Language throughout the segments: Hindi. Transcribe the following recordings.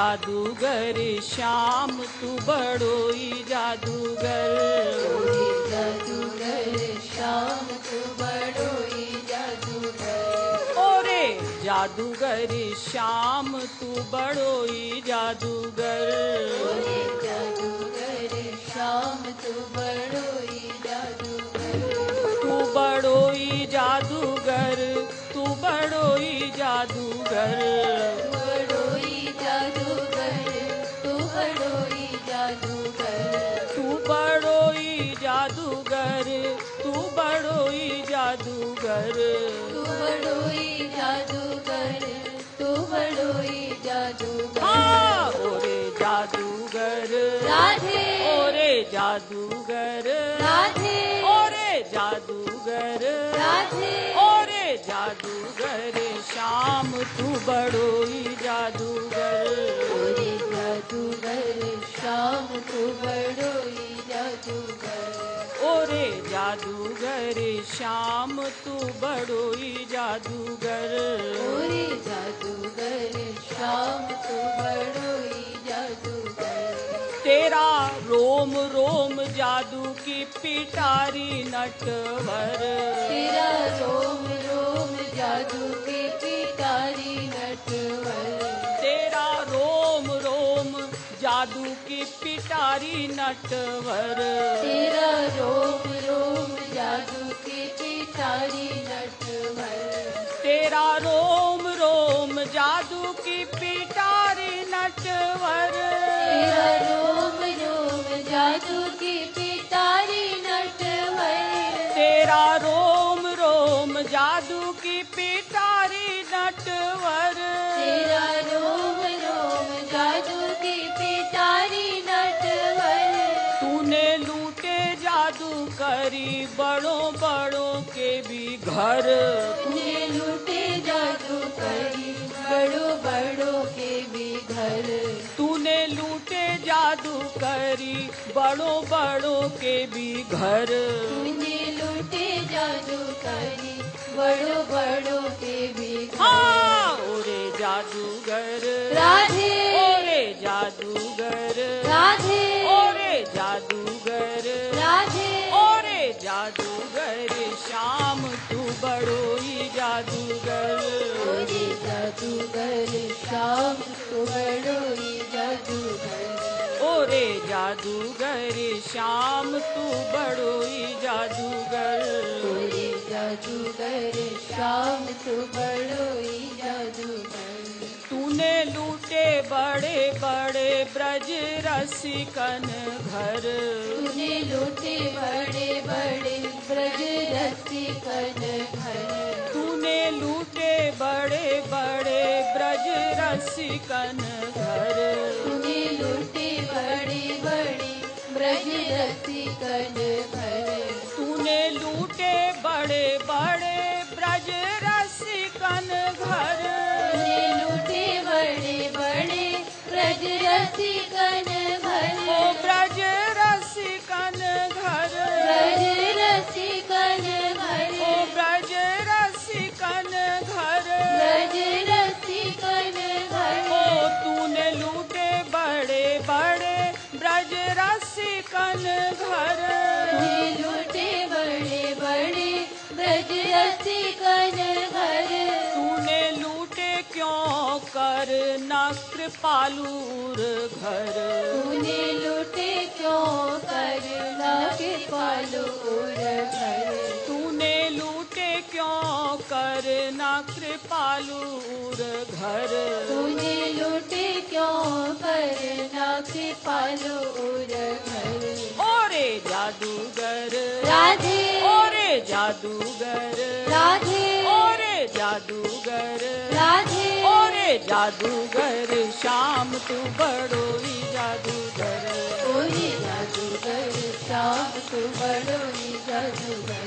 जादूगर श्याम तू बड़ोई जादूगर। ओरे जादूगर श्याम तू बड़ोई जादूगर। ओरे जादूगर श्याम तू बड़ोई जादूगर। ओरे जादूगर श्याम तू बड़ोई जादूगर। तू बड़ोई जादूगर, तू बड़ोई जादूगर। बड़ोई जादूगर, तू बड़ोई जादूगर। तू बड़ोई जादूगर, तू बड़ोई जादूगर। तू बड़ोई जादूगर, तू बड़ोई जादूगर। हाँ ओरे जादूगर राधे ओरे जादूगर राधे ओरे जादूगर राधे ओरे जादूगर श्याम तू बड़ोई जादूगर। ओरे जादूगर श्याम तू बड़ोई जादूगर। ओरे जादूगर श्याम तू बड़ोई जादूगर। ओरे जादूगर श्याम तू बड़ोई जादूगर। तेरा रोम रोम जादू की पिटारी नटवर। तेरा रोम रोम जादू के पिटारी नटवर। तेरा रोम रोम जादू की पिटारी नटवर। तेरा रोम रोम जादू के पिटारी नटवर। तेरा रोम रोम जादू की पिटारी नटवर। तेरा रोम रोम जादू की पिटारी नटवर। तेरा रोम रोम जादू की पिटारी नटवर। तेरा रोम रोम जादू की पिटारी नटवर। तूने लूटे जादू करी बड़ों बड़ों के भी घर। तूने लूटे जादू करी बड़ों बड़ों के भी घर। तूने लूटे जादू करी बड़ों बड़ों के भी घर। तूने लूटे जादू करी बड़ों बड़ों के भी घर। हाँ ओरे जादूगर राधे ओरे जादूगर राधे ओरे जादूगर राधे ओरे जादूगर श्याम तू बड़ोई जादूगर। ओरे जादूगर श्याम तू बड़ोई जादूगर। ओरे जादूगर श्याम तू बड़ोई जादूगर। ओरे जादूगर श्याम तू बड़ोई जादूगर। तूने लूटे बड़े बड़े ब्रज रसिकन घर। तूने लूटे बड़े बड़े ब्रज रसिकन घर। तूने लूटे बड़े बड़े ब्रज रसिकन घर। तूने लूटे बड़े बड़े ब्रज रसिकन घर। तूने लूटे बड़े बड़े ब्रज रसिकन घर। तूने लूटे बड़े बड़े ब्रज रसिकन घर। ओ ब्रज रसिकन घर। ब्रज रसिकन घर। ओ ब्रज रसिकन घर। ब्रज रसिकन घर। ओ तूने लूटे बड़े बड़े ब्रज रसिकन घर। तूने लूटे बड़े बड़े ब्रज रसिकन घर। तूने लूटे क्यों कर न कृपालूर घर। तूने लूटे क्यों करना कृपालूर घर। तूने लूटे क्यों कर न कृपालूर घर। तूने लूटे क्यों करना कृपालूर घर। ओरे जादूगर राधे ओरे जादूगर राधे ओरे जादूगर राधे ओरे जादूगर श्याम तू बड़ोई जादूगर। ओरे जादूगर श्याम तू बड़ोई जादूगर।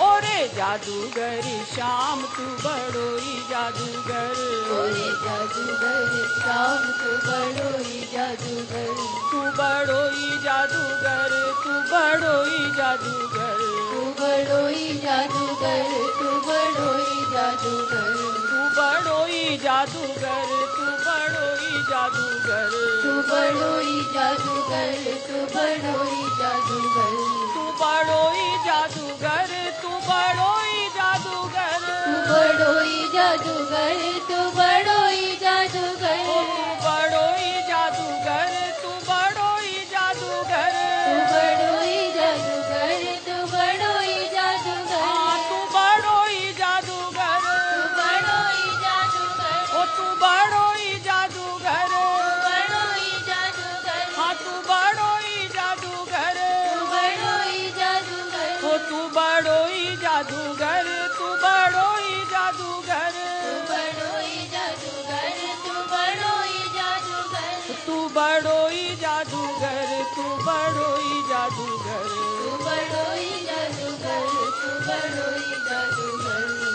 ओरे जादूगर श्याम तू बड़ोई जादूगर। ओरे जादूगर श्याम तू बड़ोई जादूगर। तू बड़ोई जादूगर तू बड़ोई जादूगर। तू बड़ोई जादूगर तू बड़ोई जादूगर। तू बड़ोई जादूगर तू बड़ोई जादूगर तू बड़ोई जादूगर तू बड़ोई जादूगर तू बड़ोई जादूगर तू बड़ोई जादूगर तू बड़ोई जादूगर तू बड़ोई जादूगर ओ तू बड़ोई जादूगर तू बड़ोई जादूगर तू बड़ोई जादूगर तू बड़ोई जादूगर हाँ तू बड़ोई जादूगर तू बड़ोई जादूगर ओ तू बड़ोई जादूगर बड़ोई जादूगर हाँ तू बड़ोई जादूगर तू बड़ोई जादूगर ओ तू बड़ोई जादूगर तू बड़ोई जादूगर तू बड़ोई जादूगर तू बड़ोई जादूगर तू बड़ोई जादूगर तू बड़ोई जादूगर तू बड़ोई जादूगर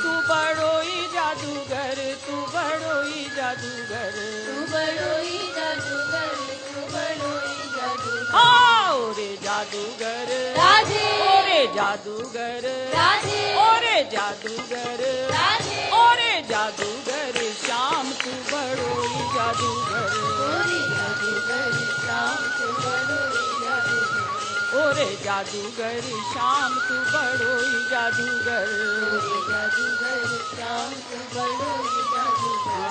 तू बड़ोई जादूगर तू बड़ोई जादूगर तू बड़ोई जादूगर तू बड़ोई जादूगर आओ रे जादूगर राधे ओरे जादूगर राधे ओरे जादूगर राधे ओरे जादूगर श्याम तू बड़ोई जादूगर ओरे जादूगर श्याम तू बड़ोई जादूगर ओरे जादूगर श्याम तू बड़ोई जादूगर ओरे जादूगर श्याम तू बड़ोई जादूगर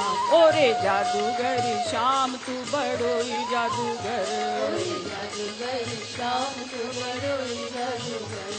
ओरे जादूगर श्याम तू बड़ोई जादूगर ओरे जादूगर श्याम तू बड़ोई जादूगर